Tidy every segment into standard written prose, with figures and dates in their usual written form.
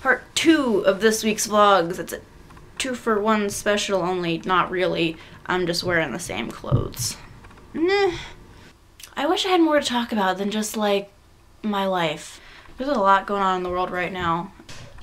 part 2 of this week's vlogs. It's a 2-for-1 special, only not really. I'm just wearing the same clothes. Nah. I wish I had more to talk about than just, like, my life. There's a lot going on in the world right now.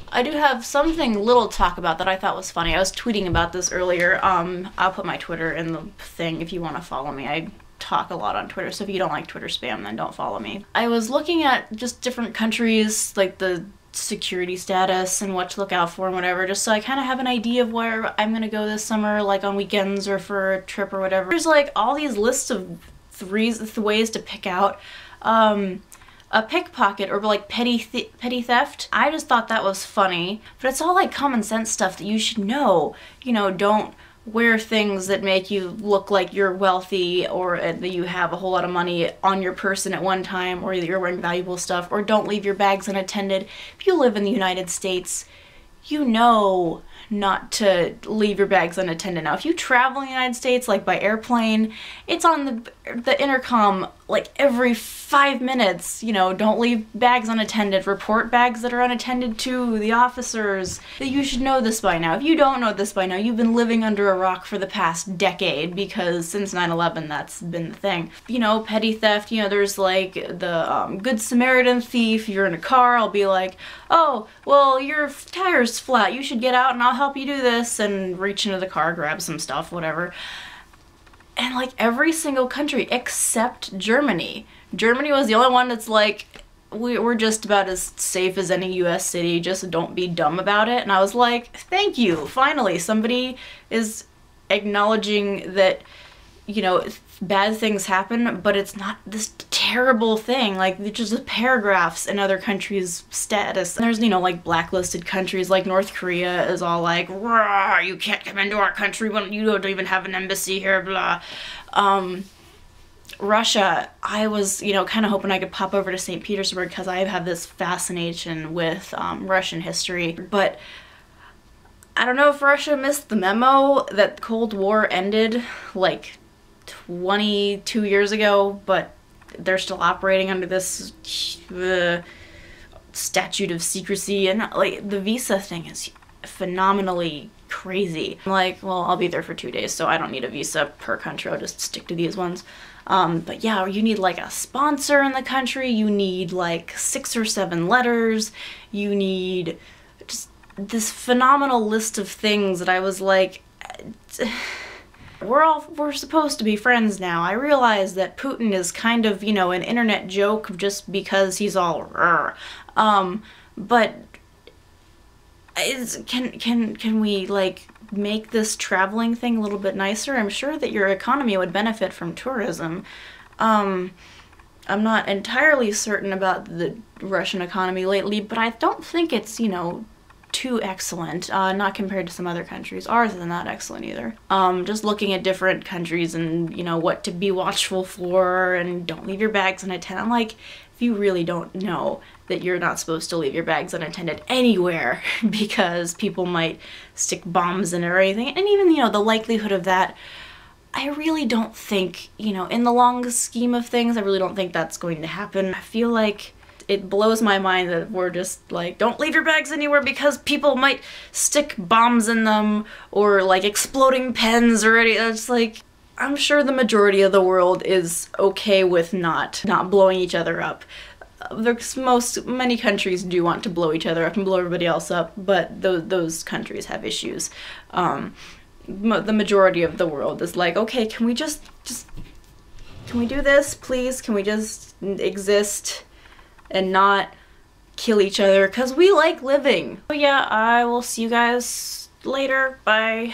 I do have something little to talk about that I thought was funny. I was tweeting about this earlier. I'll put my Twitter in the thing if you want to follow me. I talk a lot on Twitter, so if you don't like Twitter spam, then don't follow me. I was looking at just different countries, like the security status and what to look out for and whatever, just so I kind of have an idea of where I'm gonna go this summer, like on weekends or for a trip or whatever. There's like all these lists of ways to pick out a pickpocket or like petty theft. I just thought that was funny, but it's all like common sense stuff that you should know. You know, don't wear things that make you look like you're wealthy or that you have a whole lot of money on your person at one time, or that you're wearing valuable stuff, or don't leave your bags unattended. If you live in the United States, you know not to leave your bags unattended. Now, if you travel in the United States, like by airplane, it's on the intercom like every 5 minutes, you know, don't leave bags unattended, report bags that are unattended to the officers. That you should know this by now. If you don't know this by now, you've been living under a rock for the past decade, because since 9/11 that's been the thing. You know, petty theft, you know, there's like the Good Samaritan thief. You're in a car, I'll be like, oh, well, your tire's flat, you should get out and I'll help you do this, and reach into the car, grab some stuff, whatever. And like every single country except Germany. Germany was the only one that's like, we're just about as safe as any US city, just don't be dumb about it. And I was like, thank you, finally somebody is acknowledging that, you know, bad things happen, but it's not this terrible thing. Like, it's just paragraphs in other countries' status. And there's, you know, like blacklisted countries, like North Korea is all like, rah, you can't come into our country when you don't even have an embassy here, blah. Russia, I was, you know, kind of hoping I could pop over to St. Petersburg because I have this fascination with Russian history, but I don't know if Russia missed the memo that the Cold War ended like 22 years ago, but they're still operating under this statute of secrecy, and like the visa thing is phenomenally crazy. I'm like, well, I'll be there for 2 days, so I don't need a visa per country, I'll just stick to these ones. But yeah, you need like a sponsor in the country, you need like 6 or 7 letters, you need just this phenomenal list of things that I was like, we're supposed to be friends now. I realize that Putin is kind of, you know, an internet joke just because he's all but can we like make this traveling thing a little bit nicer? I'm sure that your economy would benefit from tourism. I'm not entirely certain about the Russian economy lately, but I don't think it's, you know, too excellent, not compared to some other countries. Ours isn't that excellent either. Just looking at different countries and, you know, what to be watchful for, and don't leave your bags unattended. I'm like, if you really don't know that you're not supposed to leave your bags unattended anywhere because people might stick bombs in it or anything, and even, you know, the likelihood of that, I really don't think, you know, in the long scheme of things, I really don't think that's going to happen. I feel like it blows my mind that we're just like, don't leave your bags anywhere because people might stick bombs in them, or like exploding pens or anything. It's like, I'm sure the majority of the world is okay with not blowing each other up. Many countries do want to blow each other up and blow everybody else up, but those countries have issues. The majority of the world is like, okay, can we just can we do this, please? Can we just exist and not kill each other? Because we like living. So yeah, I will see you guys later. Bye.